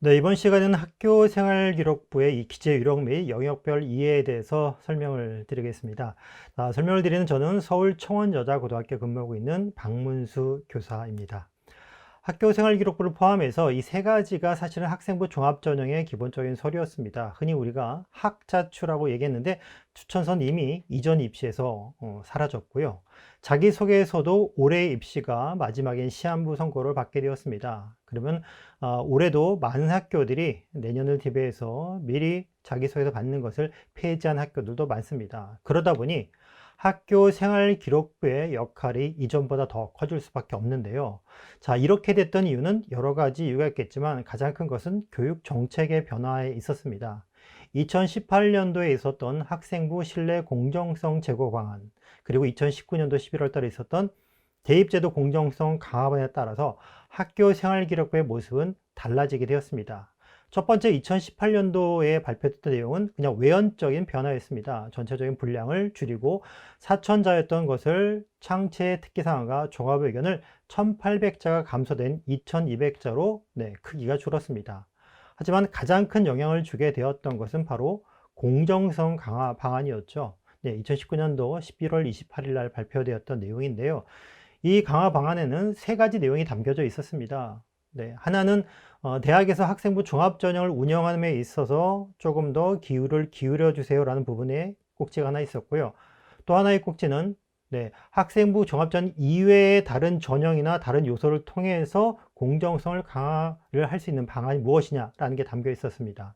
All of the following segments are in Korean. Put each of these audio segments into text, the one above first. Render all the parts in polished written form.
네, 이번 시간에는 학교생활기록부의 이 기재 요령 및 영역별 이해에 대해서 설명을 드리겠습니다. 설명을 드리는 저는 서울 청원여자고등학교 근무하고 있는 박문수 교사입니다. 학교생활기록부를 포함해서 이 세 가지가 사실은 학생부 종합전형의 기본적인 서류였습니다. 흔히 우리가 학자추라고 얘기했는데 추천서는 이미 이전 입시에서 사라졌고요. 자기소개서도 올해 입시가 마지막인 시한부 선고를 받게 되었습니다. 그러면 올해도 많은 학교들이 내년을 대비해서 미리 자기소개서 받는 것을 폐지한 학교들도 많습니다. 그러다 보니 학교 생활 기록부의 역할이 이전보다 더 커질 수밖에 없는데요. 자, 이렇게 됐던 이유는 여러 가지 이유가 있겠지만 가장 큰 것은 교육 정책의 변화에 있었습니다. 2018년도에 있었던 학생부 신뢰 공정성 제고 방안, 그리고 2019년도 11월 달에 있었던 대입제도 공정성 강화반에 따라서 학교 생활 기록부의 모습은 달라지게 되었습니다. 첫 번째 2018년도에 발표됐던 내용은 그냥 외연적인 변화였습니다. 전체적인 분량을 줄이고 4,000자였던 것을 창체 특기사항과 종합 의견을 1,800자가 감소된 2,200자로 크기가 줄었습니다. 하지만 가장 큰 영향을 주게 되었던 것은 바로 공정성 강화 방안이었죠. 2019년도 11월 28일 날 발표되었던 내용인데요. 이 강화 방안에는 세 가지 내용이 담겨져 있었습니다. 하나는 대학에서 학생부 종합전형을 운영함에 있어서 조금 더 기울을 기울여 주세요라는 부분에 꼭지가 하나 있었고요. 또 하나의 꼭지는 학생부 종합전 이외의 다른 전형이나 다른 요소를 통해서 공정성을 강화를 할 수 있는 방안이 무엇이냐라는 게 담겨 있었습니다.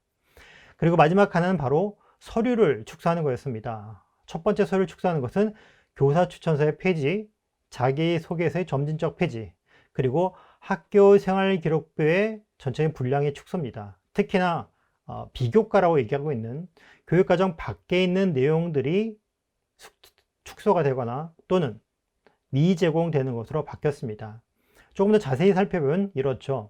그리고 마지막 하나는 바로 서류를 축소하는 거였습니다. 첫 번째 서류를 축소하는 것은 교사 추천서의 폐지, 자기소개서의 점진적 폐지, 그리고 학교 생활 기록부의 전체적인 분량의 축소입니다. 특히나 비교과라고 얘기하고 있는 교육과정 밖에 있는 내용들이 축소가 되거나 또는 미제공되는 것으로 바뀌었습니다. 조금 더 자세히 살펴보면 이렇죠.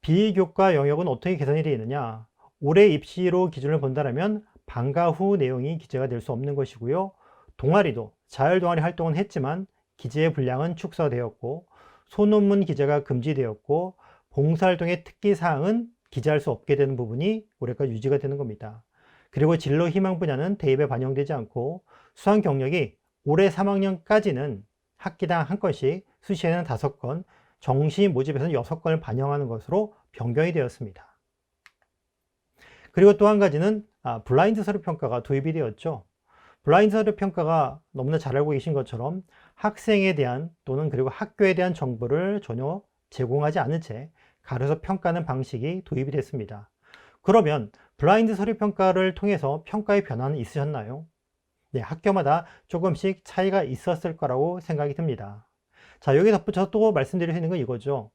비교과 영역은 어떻게 개선이 되어 있느냐? 올해 입시로 기준을 본다면 방과 후 내용이 기재가 될 수 없는 것이고요. 동아리도 자율동아리 활동은 했지만 기재의 분량은 축소되었고, 소논문 기재가 금지되었고, 봉사활동의 특기사항은 기재할 수 없게 되는 부분이 올해까지 유지가 되는 겁니다. 그리고 진로 희망 분야는 대입에 반영되지 않고, 수강 경력이 올해 3학년까지는 학기당 한 건씩, 수시에는 5건, 정시 모집에서는 6건을 반영하는 것으로 변경이 되었습니다. 그리고 또 한 가지는 블라인드 서류 평가가 도입이 되었죠. 블라인드 서류 평가가 너무나 잘 알고 계신 것처럼 학생에 대한 또는 그리고 학교에 대한 정보를 전혀 제공하지 않은 채 가려서 평가하는 방식이 도입이 됐습니다. 그러면 블라인드 서류 평가를 통해서 평가의 변화는 있으셨나요? 학교마다 조금씩 차이가 있었을 거라고 생각이 듭니다. 자, 여기 덧붙여서 또 말씀드릴 수 있는 건 이거죠.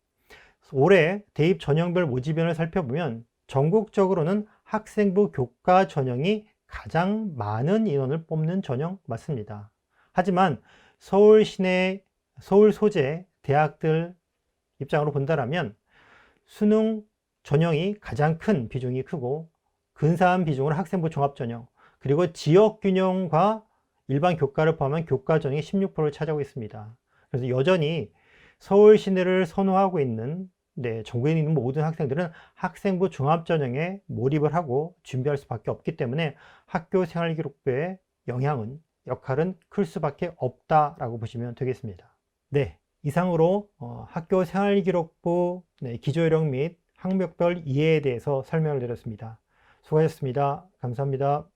올해 대입 전형별 모집위원을 살펴보면 전국적으로는 학생부 교과 전형이 가장 많은 인원을 뽑는 전형 맞습니다. 하지만 서울 시내, 서울 소재 대학들 입장으로 본다면 수능 전형이 가장 큰 비중이 크고 근사한 비중으로 학생부 종합전형, 그리고 지역균형과 일반 교과를 포함한 교과 전형이 16%를 차지하고 있습니다. 그래서 여전히 서울 시내를 선호하고 있는 전국에 있는 모든 학생들은 학생부 종합전형에 몰입을 하고 준비할 수밖에 없기 때문에 학교 생활기록부의 역할은 클 수밖에 없다라고 보시면 되겠습니다. 이상으로 학교 생활기록부 기조요령 및 학력별 이해에 대해서 설명을 드렸습니다. 수고하셨습니다. 감사합니다.